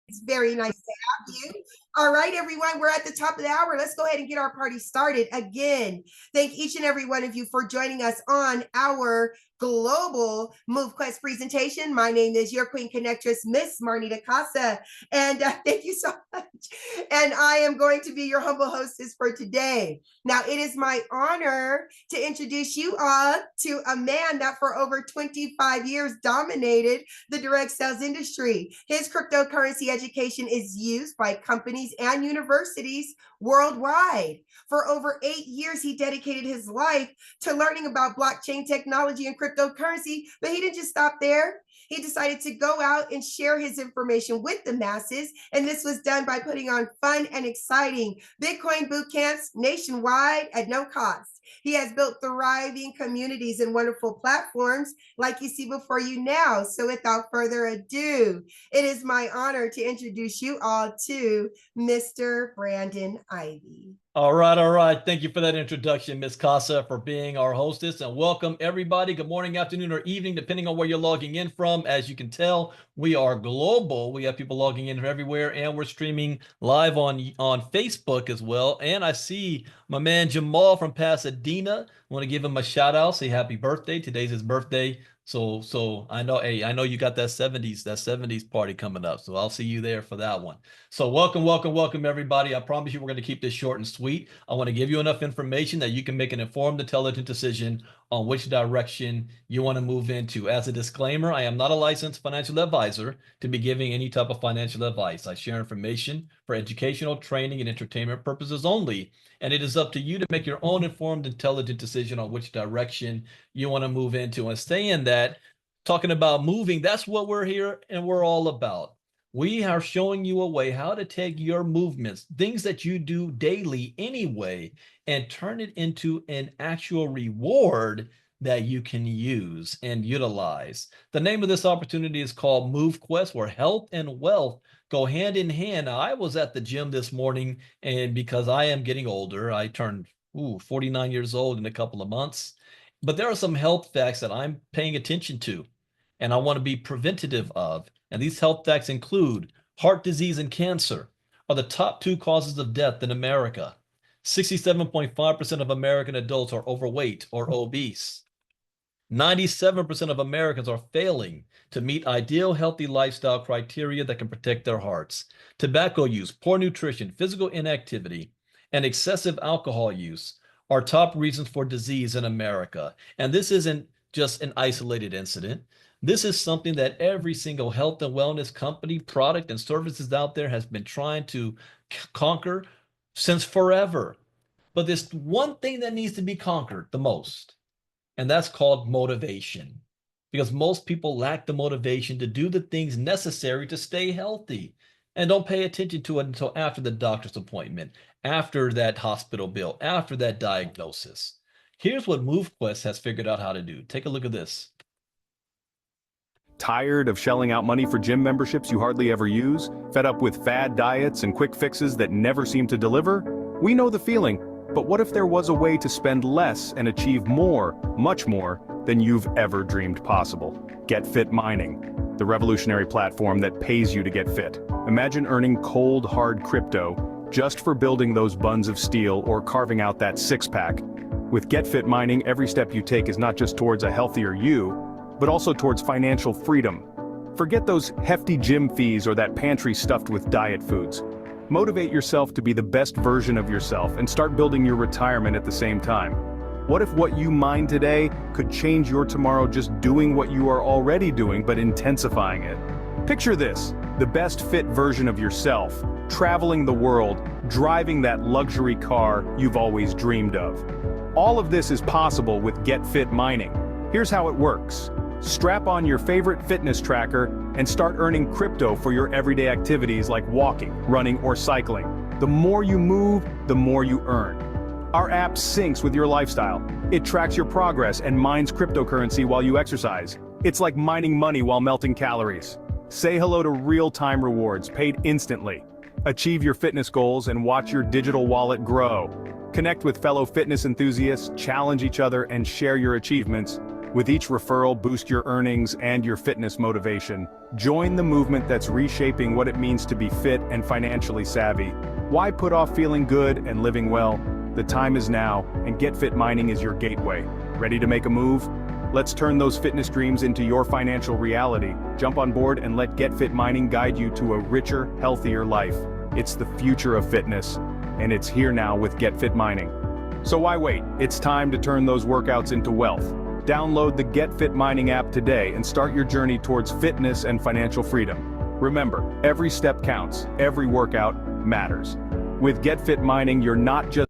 It's very nice to have you. All right, everyone, we're at the top of the hour. Let's go ahead and get our party started again. Thank each and every one of you for joining us on our global MoveQuest presentation. My name is your Queen Connectress, Miss Marnita Casa, and thank you so much. And I am going to be your humble hostess for today. Now, it is my honor to introduce you all to a man that for over 25 years dominated the direct sales industry. His cryptocurrency education is used by companies and universities worldwide. For over 8 years, he dedicated his life to learning about blockchain technology and cryptocurrency, but he didn't just stop there. He decided to go out and share his information with the masses, and this was done by putting on fun and exciting Bitcoin boot camps nationwide at no cost. He has built thriving communities and wonderful platforms like you see before you now. So without further ado, it is my honor to introduce you all to Mr. Brandon Ivey. All right. Thank you for that introduction, Ms. Casa, for being our hostess, and welcome everybody. Good morning, afternoon, or evening, depending on where you're logging in from. As you can tell, we are global. We have people logging in from everywhere, and we're streaming live on Facebook as well. And I see my man Jamal from Pasadena. I want to give him a shout out, say happy birthday. Today's his birthday. So I know, hey, I know you got that 70s party coming up. So I'll see you there for that one. So welcome everybody. I promise you we're going to keep this short and sweet. I want to give you enough information that you can make an informed, intelligent decision on which direction you want to move into. As a disclaimer, I am not a licensed financial advisor to be giving any type of financial advice. I share information for educational, training, and entertainment purposes only. And it is up to you to make your own informed, intelligent decision on which direction you want to move into. And saying that, talking about moving, that's what we're here and we're all about. We are showing you a way how to take your movements, things that you do daily anyway, and turn it into an actual reward that you can use and utilize. The name of this opportunity is called MoveQuest, where health and wealth go hand in hand. Now, I was at the gym this morning, and because I am getting older, I turned 49 years old in a couple of months. But there are some health facts that I'm paying attention to, and I want to be preventative of. And these health facts include heart disease and cancer are the top 2 causes of death in America. 67.5% of American adults are overweight or obese. 97% of Americans are failing to meet ideal healthy lifestyle criteria that can protect their hearts. Tobacco use, poor nutrition, physical inactivity, and excessive alcohol use are top reasons for disease in America. And this isn't just an isolated incident. This is something that every single health and wellness company, product, and services out there has been trying to conquer since forever. But there's one thing that needs to be conquered the most, and that's called motivation. Because most people lack the motivation to do the things necessary to stay healthy and don't pay attention to it until after the doctor's appointment, after that hospital bill, after that diagnosis. Here's what MoveQuest has figured out how to do. Take a look at this. Tired of shelling out money for gym memberships you hardly ever use? Fed up with fad diets and quick fixes that never seem to deliver? We know the feeling, but what if there was a way to spend less and achieve more, much more, than you've ever dreamed possible? Get Fit Mining, the revolutionary platform that pays you to get fit. Imagine earning cold, hard crypto just for building those buns of steel or carving out that six-pack. With Get Fit Mining, every step you take is not just towards a healthier you, but also towards financial freedom. Forget those hefty gym fees or that pantry stuffed with diet foods. Motivate yourself to be the best version of yourself and start building your retirement at the same time. What if what you mine today could change your tomorrow just doing what you are already doing but intensifying it? Picture this, the best fit version of yourself, traveling the world, driving that luxury car you've always dreamed of. All of this is possible with Get Fit Mining. Here's how it works. Strap on your favorite fitness tracker and start earning crypto for your everyday activities like walking, running, or cycling. The more you move, the more you earn. Our app syncs with your lifestyle. It tracks your progress and mines cryptocurrency while you exercise. It's like mining money while melting calories. Say hello to real-time rewards paid instantly. Achieve your fitness goals and watch your digital wallet grow. Connect with fellow fitness enthusiasts, challenge each other, and share your achievements. With each referral, boost your earnings and your fitness motivation. Join the movement that's reshaping what it means to be fit and financially savvy. Why put off feeling good and living well? The time is now, and Get Fit Mining is your gateway. Ready to make a move? Let's turn those fitness dreams into your financial reality. Jump on board and let Get Fit Mining guide you to a richer, healthier life. It's the future of fitness, and it's here now with Get Fit Mining. So why wait? It's time to turn those workouts into wealth. Download the Get Fit Mining app today and start your journey towards fitness and financial freedom. Remember, every step counts, every workout matters. With Get Fit Mining, you're not just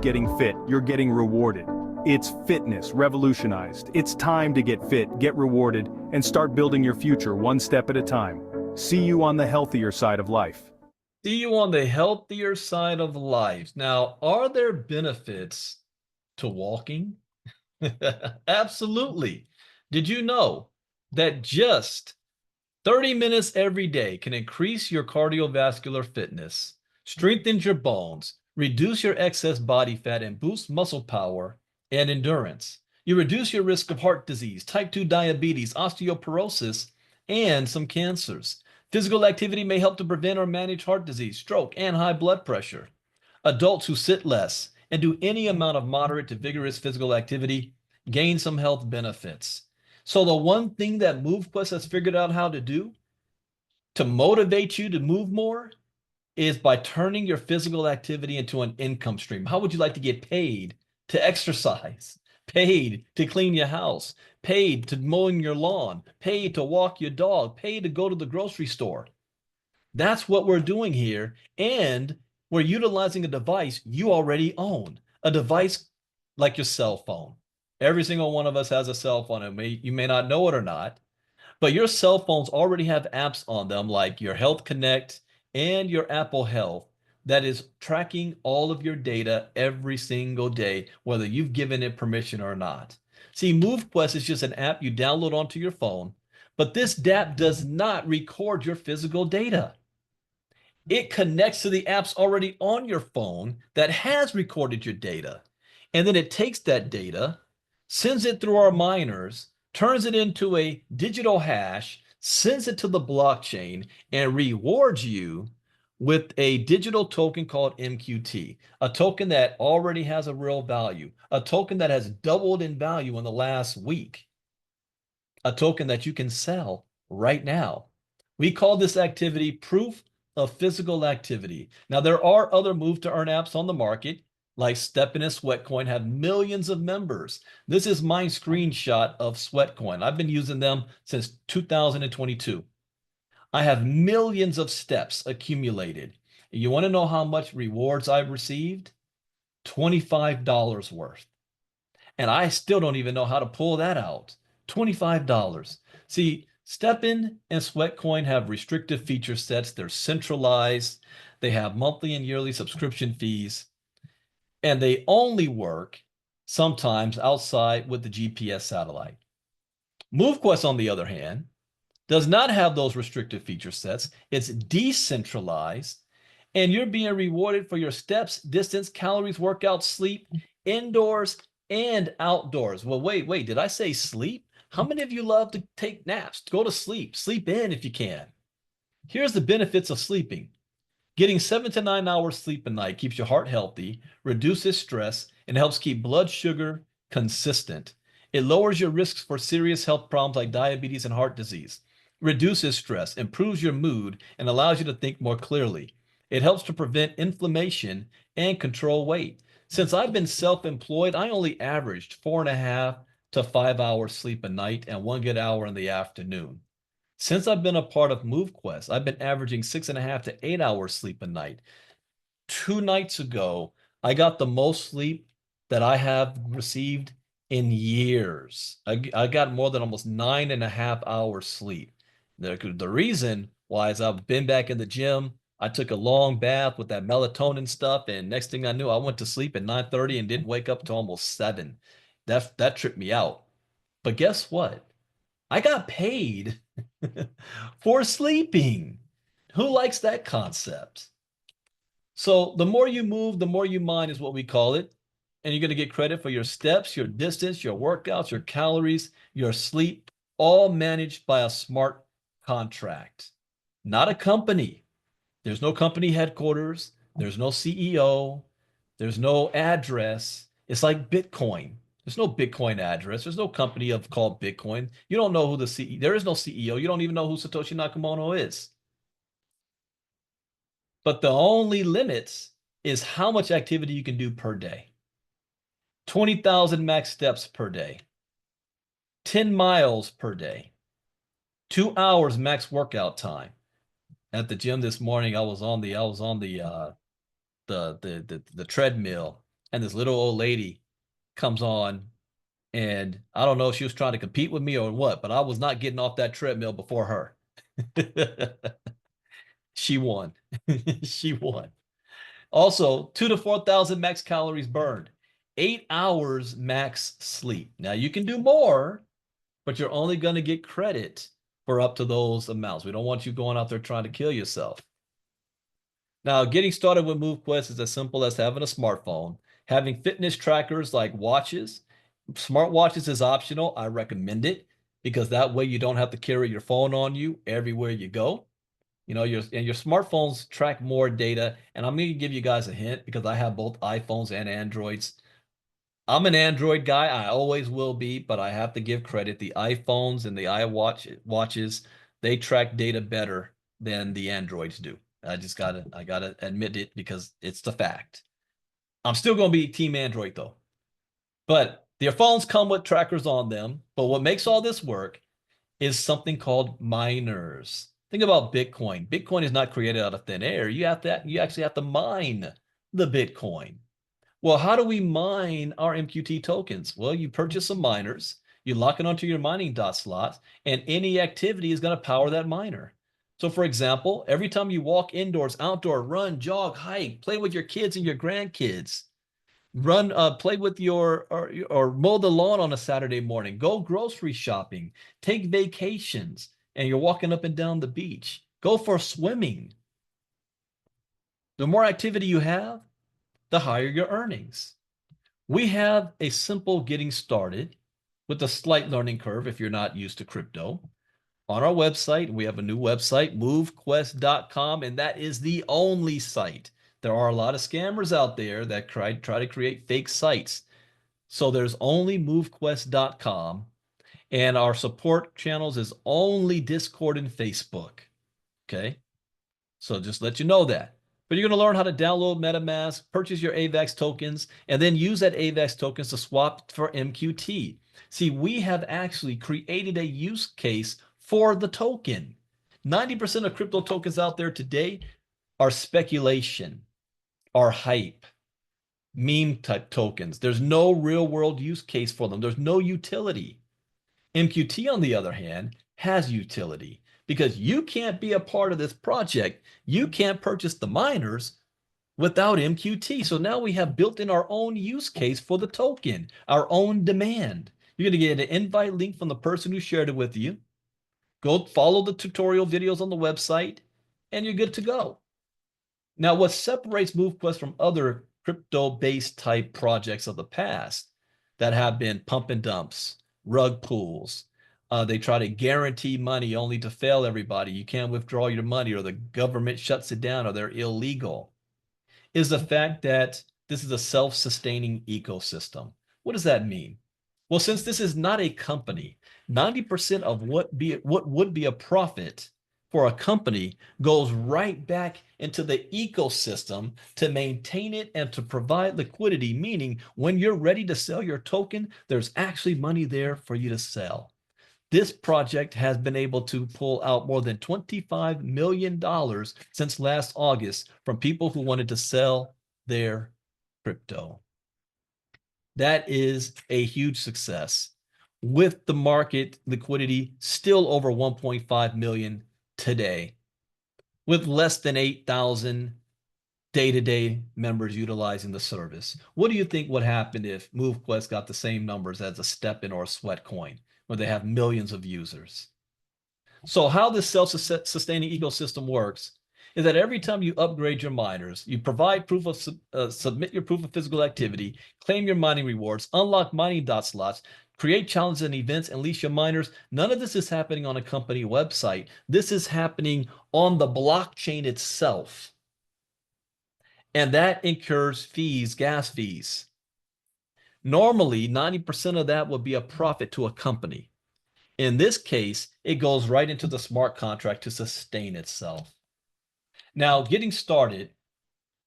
getting fit, you're getting rewarded. It's fitness revolutionized. It's time to get fit, get rewarded, and start building your future one step at a time. See you on the healthier side of life. See you on the healthier side of life. Now, are there benefits to walking? Absolutely. Did you know that just 30 minutes every day can increase your cardiovascular fitness, strengthen your bones, reduce your excess body fat, and boost muscle power and endurance? You reduce your risk of heart disease, type 2 diabetes, osteoporosis, and some cancers. Physical activity may help to prevent or manage heart disease, stroke, and high blood pressure. Adults who sit less and do any amount of moderate to vigorous physical activity gain some health benefits. So the one thing that MoveQuest has figured out how to do to motivate you to move more is by turning your physical activity into an income stream. How would you like to get paid to exercise, paid to clean your house, paid to mowing your lawn, paid to walk your dog, paid to go to the grocery store? That's what we're doing here. And we're utilizing a device you already own, a device like your cell phone. Every single one of us has a cell phone, and you may not know it or not, but your cell phones already have apps on them like your Health Connect and your Apple Health that is tracking all of your data every single day, whether you've given it permission or not. See, MoveQuest is just an app you download onto your phone, but this app does not record your physical data. It connects to the apps already on your phone that has recorded your data. And then it takes that data, sends it through our miners, turns it into a digital hash, sends it to the blockchain, and rewards you with a digital token called MQT, a token that already has a real value, a token that has doubled in value in the last week, a token that you can sell right now. We call this activity proof of physical activity. Now, there are other move to earn apps on the market, like Stepin and Sweatcoin have millions of members. This is my screenshot of Sweatcoin. I've been using them since 2022. I have millions of steps accumulated. You want to know how much rewards I've received? $25 worth. And I still don't even know how to pull that out. $25. See, Stepin and Sweatcoin have restrictive feature sets. They're centralized. They have monthly and yearly subscription fees. And they only work sometimes outside with the GPS satellite. MoveQuest, on the other hand, does not have those restrictive feature sets. It's decentralized, and you're being rewarded for your steps, distance, calories, workouts, sleep, indoors and outdoors. Well, wait, did I say sleep? How many of you love to take naps? Go to sleep. Sleep in if you can. Here's the benefits of sleeping. Getting 7 to 9 hours sleep a night keeps your heart healthy, reduces stress, and helps keep blood sugar consistent. It lowers your risks for serious health problems like diabetes and heart disease, reduces stress, improves your mood, and allows you to think more clearly. It helps to prevent inflammation and control weight. Since I've been self-employed, I only averaged 4.5 to 5 hours sleep a night and 1 good hour in the afternoon. Since I've been a part of MoveQuest, I've been averaging 6.5 to 8 hours sleep a night. 2 nights ago, I got the most sleep that I have received in years. I got more than almost 9.5 hours sleep. The reason why is I've been back in the gym. I took a long bath with that melatonin stuff, and next thing I knew, I went to sleep at 9:30 and didn't wake up till almost 7. That tripped me out. But guess what? I got paid for sleeping. Who likes that concept? So the more you move, the more you mine is what we call it. and you're going to get credit for your steps, your distance, your workouts, your calories, your sleep, all managed by a smart contract, not a company. There's no company headquarters. There's no CEO. There's no address. It's like Bitcoin. There's no Bitcoin address. There's no company called Bitcoin. You don't know who the CEO. There is no CEO. You don't even know who Satoshi Nakamoto is. But the only limits is how much activity you can do per day. 20,000 max steps per day. 10 miles per day. 2 hours max workout time. At the gym this morning, I was on the treadmill, and this little old lady comes on, and I don't know if she was trying to compete with me or what, but I was not getting off that treadmill before her. She won. She won. Also, 2,000 to 4,000 max calories burned, 8 hours max sleep. Now you can do more, but you're only going to get credit for up to those amounts. We don't want you going out there trying to kill yourself. Now, getting started with MoveQuest is as simple as having a smartphone, having fitness trackers like watches. Smartwatches is optional. I recommend it because that way you don't have to carry your phone on you everywhere you go. You know, your smartphones track more data. And I'm going to give you guys a hint because I have both iPhones and Androids. I'm an Android guy. I always will be, but I have to give credit. The iPhones and the iWatches, they track data better than the Androids do. I gotta admit it because it's the fact. I'm still going to be Team Android though. But their phones come with trackers on them. But what makes all this work is something called miners. Think about Bitcoin. Bitcoin is not created out of thin air. You actually have to mine the Bitcoin. Well, how do we mine our MQT tokens? Well, you purchase some miners, you lock it onto your mining dot slots, and any activity is going to power that miner. So for example, every time you walk indoors, outdoor, run, jog, hike, play with your kids and your grandkids, run, play with or mow the lawn on a Saturday morning, go grocery shopping, take vacations, and you're walking up and down the beach, go for swimming. The more activity you have, the higher your earnings. We have a simple getting started with a slight learning curve if you're not used to crypto. On our website, we have a new website, MoveQuest.com, and that is the only site. There are a lot of scammers out there that try to create fake sites. So there's only MoveQuest.com, and our support channels is only Discord and Facebook. Okay? So just let you know that. But you're going to learn how to download MetaMask, purchase your AVAX tokens, and then use that AVAX tokens to swap for MQT. See, we have actually created a use case for the token. 90% of crypto tokens out there today are speculation, are hype, meme type tokens. There's no real world use case for them. There's no utility. MQT, on the other hand, has utility because you can't be a part of this project. You can't purchase the miners without MQT. So now we have built in our own use case for the token, our own demand. You're going to get an invite link from the person who shared it with you. Go follow the tutorial videos on the website, and you're good to go. Now, what separates MoveQuest from other crypto-based type projects of the past that have been pump and dumps, rug pulls, they try to guarantee money only to fail everybody. You can't withdraw your money or the government shuts it down or they're illegal, is the fact that this is a self-sustaining ecosystem. What does that mean? Well, since this is not a company, 90% of what would be a profit for a company goes right back into the ecosystem to maintain it and to provide liquidity, meaning when you're ready to sell your token, there's actually money there for you to sell. This project has been able to pull out more than $25 million since last August from people who wanted to sell their crypto. That is a huge success, with the market liquidity still over 1.5 million today, with less than 8,000 day-to-day members utilizing the service. What do you think would happen if MoveQuest got the same numbers as a Stepin or a Sweatcoin, where they have millions of users? So how this self-sustaining ecosystem works is that every time you upgrade your miners, you provide proof of submit your proof of physical activity, claim your mining rewards, unlock mining dot slots, create challenges and events, and leash your miners. None of this is happening on a company website. This is happening on the blockchain itself. And that incurs fees, gas fees. Normally, 90% of that would be a profit to a company. In this case, it goes right into the smart contract to sustain itself. Now, getting started,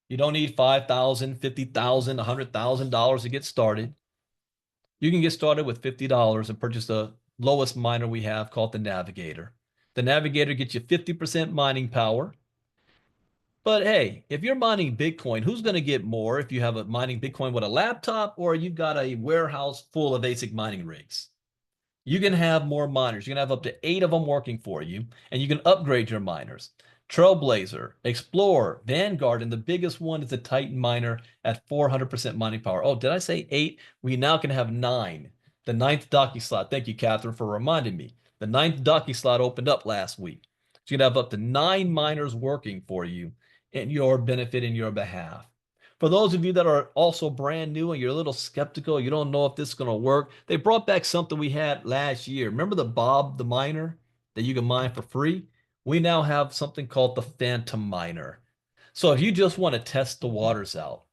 you don't need $5,000, $50,000, $100,000 to get started. You can get started with $50 and purchase the lowest miner we have called the Navigator. The Navigator gets you 50% mining power. But hey, if you're mining Bitcoin, who's going to get more if you have a mining Bitcoin with a laptop or you've got a warehouse full of ASIC mining rigs? You can have more miners. You can have up to 8 of them working for you, and you can upgrade your miners. Trailblazer, Explorer, Vanguard, and the biggest one is the Titan miner at 400% mining power. Oh, did I say 8? We now can have 9. The 9th docking slot. Thank you, Catherine, for reminding me. The 9th docking slot opened up last week. So you can have up to 9 miners working for you in your benefit, in your behalf. For those of you that are also brand new and you're a little skeptical, you don't know if this is going to work, they brought back something we had last year. Remember the Bob the Miner that you can mine for free? We now have something called the Phantom Miner. So if you just want to test the waters out,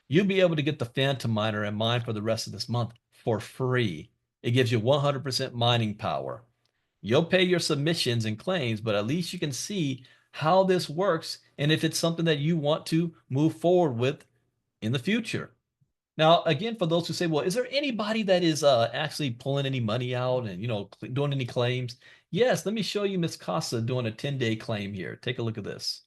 you'll be able to get the Phantom Miner and mine for the rest of this month for free. It gives you 100% mining power. You'll pay your submissions and claims, but at least you can see how this works and if it's something that you want to move forward with in the future. Now, again, for those who say, well, is there anybody that is actually pulling any money out and, doing any claims? Yes, let me show you Miss Casa doing a 10-day claim here. Take a look at this.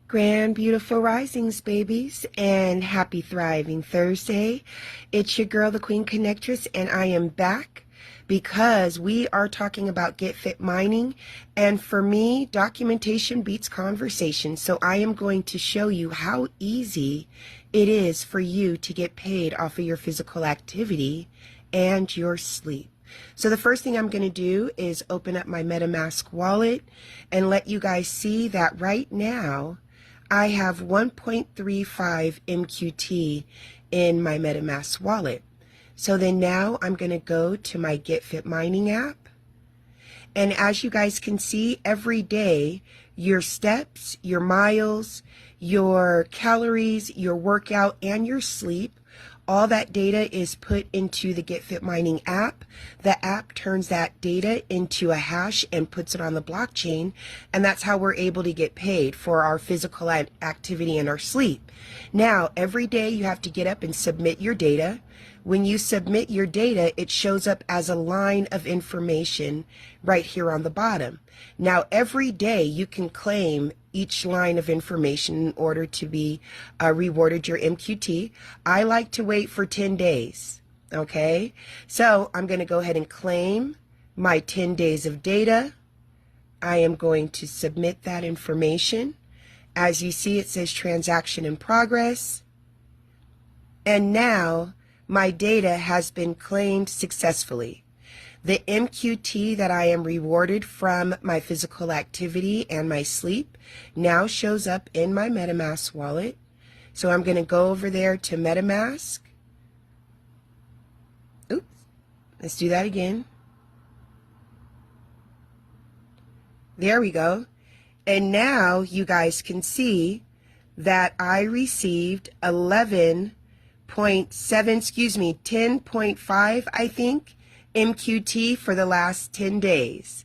Grand, beautiful risings, babies, and happy thriving Thursday. It's your girl, the Queen Connectress, and I am back because we are talking about Get Fit Mining, and for me, documentation beats conversation, so I am going to show you how easy it is for you to get paid off of your physical activity and your sleep. So the first thing I'm going to do is open up my MetaMask wallet and let you guys see that right now I have 1.35 MQT in my MetaMask wallet. So then now I'm going to go to my Get Fit Mining app. And as you guys can see, every day, your steps, your miles, your calories, your workout, and your sleep, all that data is put into the Get Fit Mining app. The app turns that data into a hash and puts it on the blockchain, and that's how we're able to get paid for our physical activity and our sleep. Now, every day you have to get up and submit your data. When you submit your data, it shows up as a line of information right here on the bottom. Now, every day you can claim each line of information in order to be rewarded your MQT. I like to wait for 10 days, okay? So I'm going to go ahead and claim my 10 days of data. I am going to submit that information. As you see, it says transaction in progress. And now my data has been claimed successfully. The MQT that I am rewarded from my physical activity and my sleep now shows up in my MetaMask wallet. So I'm going to go over there to MetaMask. Oops, let's do that again. There we go. And now you guys can see that I received 10.5, I think, MQT for the last 10 days.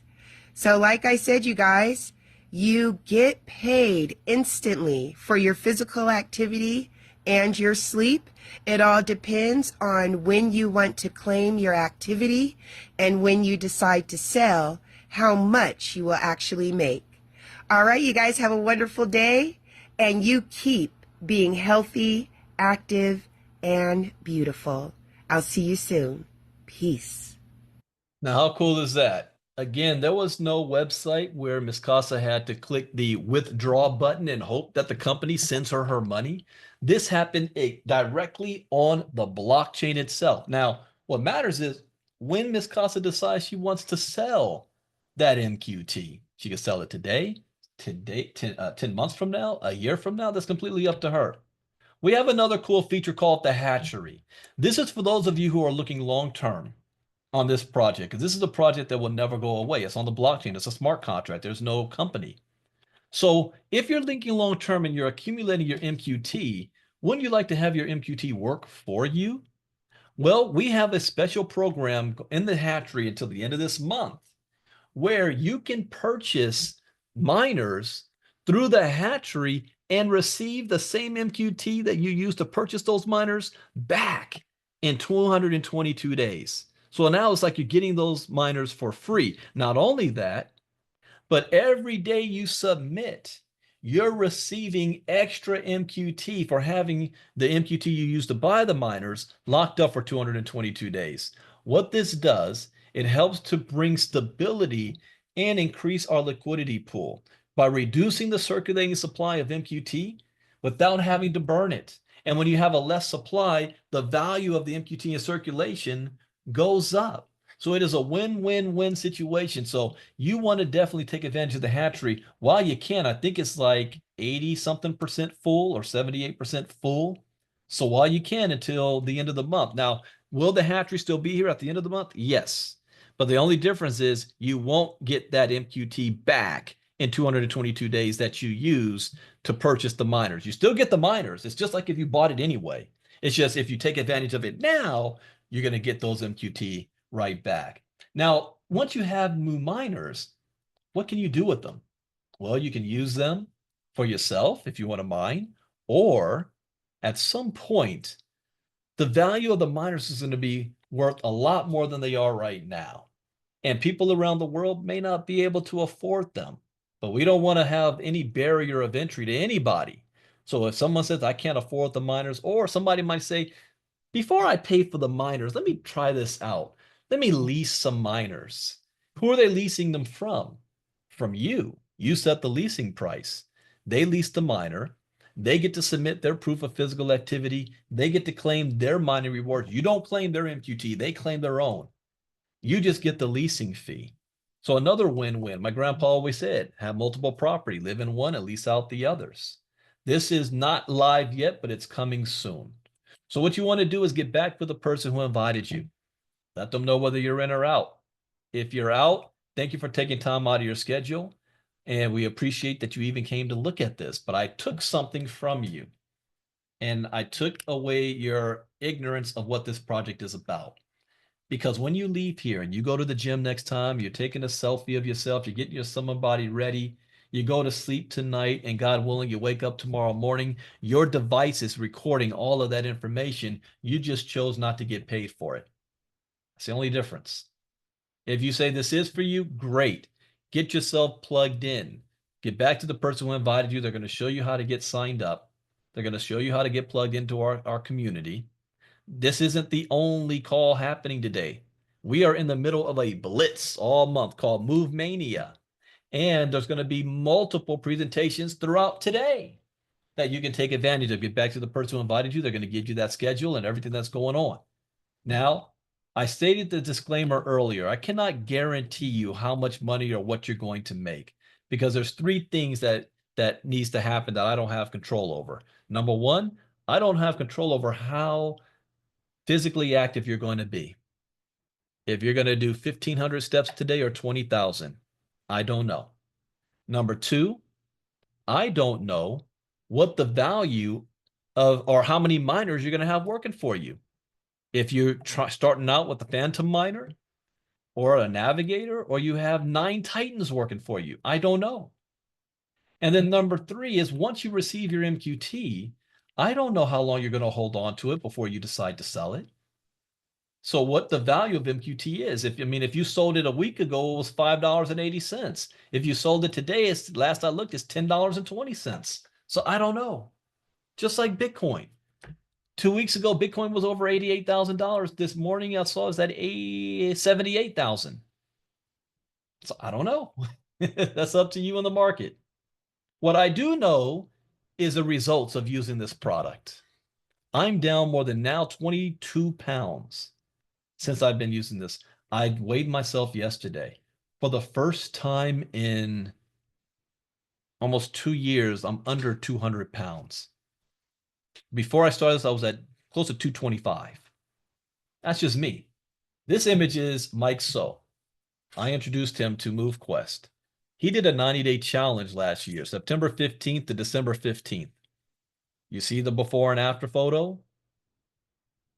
So like I said, you guys, you get paid instantly for your physical activity and your sleep. It all depends on when you want to claim your activity and when you decide to sell, how much you will actually make. All right, you guys have a wonderful day, and you keep being healthy, active, and beautiful. I'll see you soon. Peace. Now, how cool is that? Again, there was no website where Ms. Casa had to click the withdraw button and hope that the company sends her her money. This happened directly on the blockchain itself. Now, what matters is when Ms. Casa decides she wants to sell that MQT, she can sell it today, today, 10 months from now, a year from now, that's completely up to her. We have another cool feature called the hatchery. This is for those of you who are looking long-term on this project, because this is a project that will never go away. It's on the blockchain. It's a smart contract. There's no company. So if you're thinking long-term and you're accumulating your MQT, wouldn't you like to have your MQT work for you? Well, we have a special program in the hatchery until the end of this month where you can purchase miners through the hatchery and receive the same MQT that you used to purchase those miners back in 222 days. So now it's like you're getting those miners for free. Not only that, but every day you submit, you're receiving extra MQT for having the MQT you used to buy the miners locked up for 222 days. What this does, it helps to bring stability and increase our liquidity pool by reducing the circulating supply of MQT without having to burn it. And when you have a less supply, the value of the MQT in circulation goes up. So it is a win-win-win situation. So you want to definitely take advantage of the hatchery while you can. I think it's like 80-something% full or 78% full. So while you can until the end of the month. Now, will the hatchery still be here at the end of the month? Yes. But the only difference is you won't get that MQT back in 222 days that you use to purchase the miners. You still get the miners. It's just like if you bought it anyway. It's just if you take advantage of it now, you're going to get those MQT right back. Now, once you have new miners, what can you do with them? Well, you can use them for yourself if you want to mine, or at some point, the value of the miners is going to be worth a lot more than they are right now. And people around the world may not be able to afford them, but we don't want to have any barrier of entry to anybody. So if someone says, I can't afford the miners, or somebody might say, before I pay for the miners, let me try this out. Let me lease some miners. Who are they leasing them from? From you. You set the leasing price. They lease the miner. They get to submit their proof of physical activity. They get to claim their mining rewards. You don't claim their MQT. They claim their own. You just get the leasing fee. So another win-win. My grandpa always said, have multiple property, live in one and lease out the others. This is not live yet, but it's coming soon. So what you want to do is get back with the person who invited you. Let them know whether you're in or out. If you're out, thank you for taking time out of your schedule. And we appreciate that you even came to look at this. But I took something from you. And I took away your ignorance of what this project is about. Because when you leave here and you go to the gym next time, you're taking a selfie of yourself, you're getting your summer body ready, you go to sleep tonight, and God willing, you wake up tomorrow morning, your device is recording all of that information. You just chose not to get paid for it. That's the only difference. If you say this is for you, great. Get yourself plugged in. Get back to the person who invited you. They're going to show you how to get signed up. They're going to show you how to get plugged into our community. This isn't the only call happening today. We are in the middle of a blitz all month called Move Mania. And there's going to be multiple presentations throughout today that you can take advantage of. Get back to the person who invited you. They're going to give you that schedule and everything that's going on. Now, I stated the disclaimer earlier. I cannot guarantee you how much money or what you're going to make because there's three things that needs to happen that I don't have control over. Number one, I don't have control over how physically active you're going to be. If you're going to do 1,500 steps today or 20,000, I don't know. Number two, I don't know what the value of or how many miners you're going to have working for you. If you're starting out with a Phantom miner or a Navigator, or you have 9 Titans working for you, I don't know. And then number three is once you receive your MQT, I don't know how long you're going to hold on to it before you decide to sell it. So what the value of MQT is, if you sold it a week ago, it was $5.80. If you sold it today, last I looked, it's $10.20. So I don't know. Just like Bitcoin. 2 weeks ago, Bitcoin was over $88,000. This morning, I saw is at $78,000. So I don't know. That's up to you in the market. What I do know is the results of using this product. I'm down more than now 22 pounds since I've been using this. I weighed myself yesterday for the first time in almost 2 years, I'm under 200 pounds. Before I started this, I was at close to 225. That's just me. This image is Mike So. I introduced him to MoveQuest. He did a 90-day challenge last year, September 15th to December 15th. You see the before and after photo?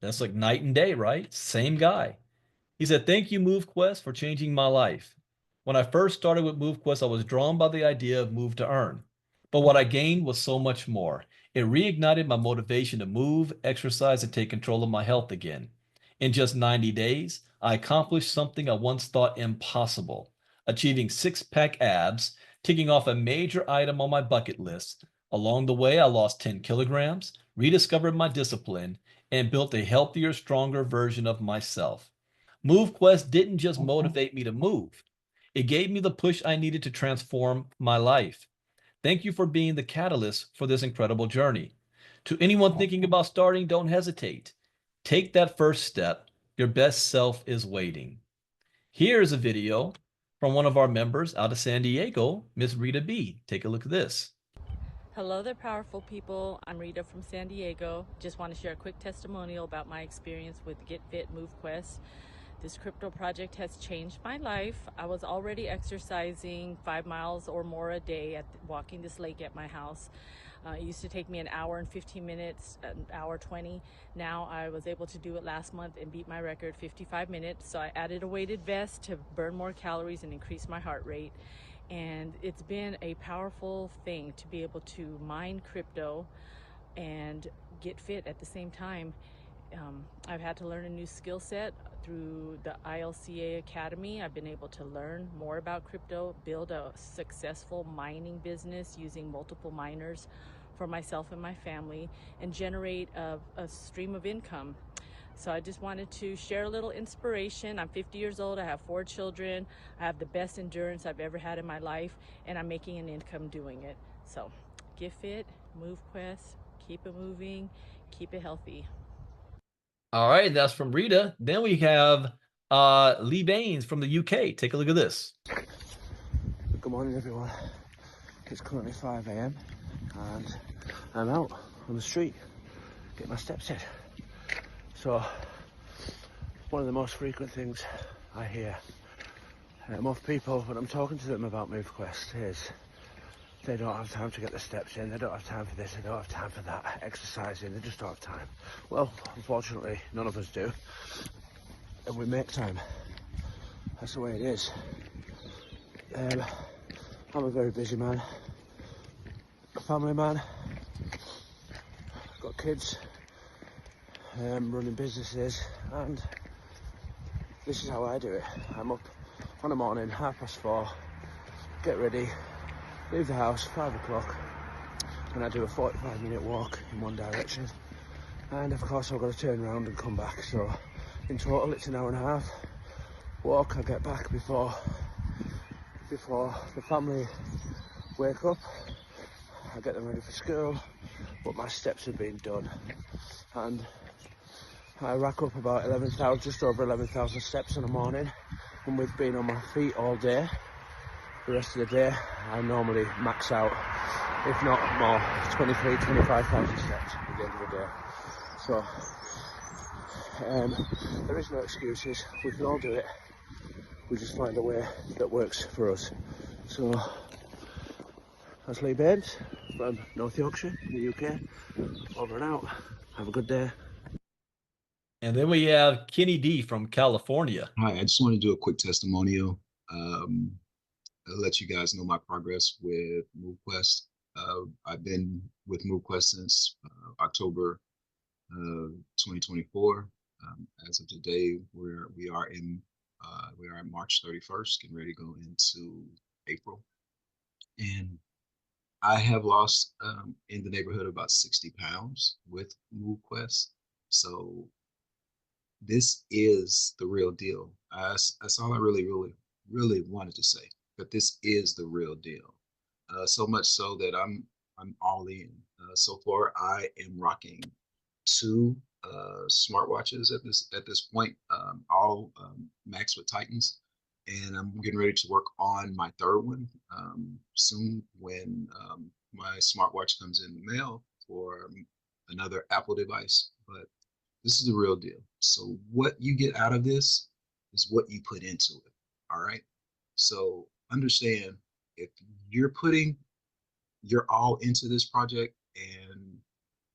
That's like night and day, right? Same guy. He said, "Thank you, MoveQuest, for changing my life. When I first started with MoveQuest, I was drawn by the idea of move to earn. But what I gained was so much more. It reignited my motivation to move, exercise, and take control of my health again. In just 90 days, I accomplished something I once thought impossible, achieving six-pack abs, ticking off a major item on my bucket list. Along the way, I lost 10 kilograms, rediscovered my discipline, and built a healthier, stronger version of myself. MoveQuest didn't just motivate me to move. It gave me the push I needed to transform my life. Thank you for being the catalyst for this incredible journey. To anyone thinking about starting, don't hesitate. Take that first step. Your best self is waiting." Here's a video from one of our members out of San Diego, Miss Rita B. Take a look at this. Hello there, powerful people. I'm Rita from San Diego. Just want to share a quick testimonial about my experience with Get Fit MoveQuest. This crypto project has changed my life. I was already exercising 5 miles or more a day at walking this lake at my house. It used to take me an hour and 15 minutes, an hour 20. Now I was able to do it last month and beat my record, 55 minutes. So I added a weighted vest to burn more calories and increase my heart rate. And it's been a powerful thing to be able to mine crypto and get fit at the same time. I've had to learn a new skill set through the ILCA Academy. I've been able to learn more about crypto, build a successful mining business using multiple miners for myself and my family, and generate a stream of income. So I just wanted to share a little inspiration. I'm 50 years old, I have 4 children, I have the best endurance I've ever had in my life, and I'm making an income doing it. So get fit, MoveQuest, keep it moving, keep it healthy. All right, that's from Rita. Then we have Lee Baines from the UK. Take a look at this. Good morning, everyone. It's currently 5 a.m. and I'm out on the street getting my steps in. So, one of the most frequent things I hear of people when I'm talking to them about MoveQuest is they don't have time to get the steps in, they don't have time for this, they don't have time for that, exercising, they just don't have time. Well, unfortunately, none of us do, and we make time. That's the way it is. I'm a very busy man, a family man, got kids, running businesses, and this is how I do it. I'm up on a morning, 4:30, get ready, leave the house 5 o'clock, and I do a 45-minute walk in one direction, and of course I've got to turn around and come back. So in total it's an hour and a half walk. I get back before the family wake up. I get them ready for school, but my steps have been done, and I rack up about 11,000, just over 11,000 steps in the morning, and we've been on my feet all day. The rest of the day, I normally max out, if not more, 25,000 steps at the end of the day. So, there is no excuses. We can all do it. We just find a way that works for us. So, that's Lee Baines from North Yorkshire, in the UK. Over and out. Have a good day. And then we have Kenny D from California. Hi, I just want to do a quick testimonial. I'll let you guys know my progress with MoveQuest. I've been with MoveQuest since October 2024. As of today, we are at March 31st, getting ready to go into April, and I have lost in the neighborhood of about 60 pounds with MoveQuest. So this is the real deal. That's all I really wanted to say. But this is the real deal. So much so that I'm all in. So far, I am rocking 2 smartwatches at this point, all Max with Titans, and I'm getting ready to work on my third one soon when my smartwatch comes in the mail for another Apple device. But this is the real deal. So what you get out of this is what you put into it. All right. So understand, if you're putting your all into this project and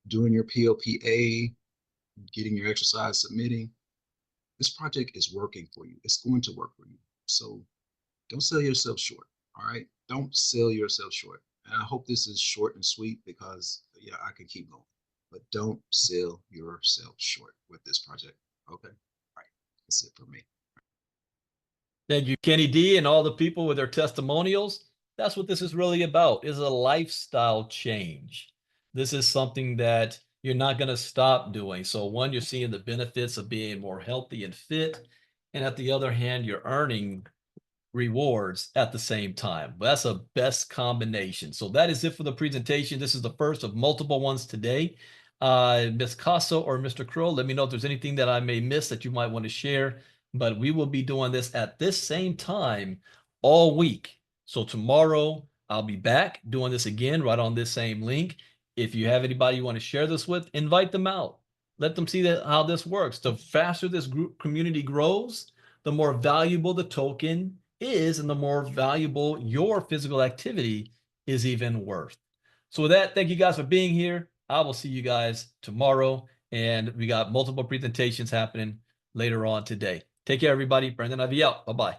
doing your POPA, getting your exercise, submitting, this project is working for you. It's going to work for you. So don't sell yourself short. All right. Don't sell yourself short. And I hope this is short and sweet because yeah, I can keep going. But don't sell yourself short with this project. Okay. All right. That's it for me. Thank you, Kenny D, and all the people with their testimonials. That's what this is really about, is a lifestyle change. This is something that you're not going to stop doing. So one, you're seeing the benefits of being more healthy and fit. And at the other hand, you're earning rewards at the same time. That's a best combination. So that is it for the presentation. This is the first of multiple ones today. Ms. Casa or Mr. Crow, let me know if there's anything that I may miss that you might want to share. But we will be doing this at this same time all week. So tomorrow I'll be back doing this again right on this same link. If you have anybody you want to share this with, invite them out. Let them see how this works. The faster this group community grows, the more valuable the token is and the more valuable your physical activity is even worth. So with that, thank you guys for being here. I will see you guys tomorrow. And we got multiple presentations happening later on today. Take care, everybody. Brandon Ivey out. Bye-bye.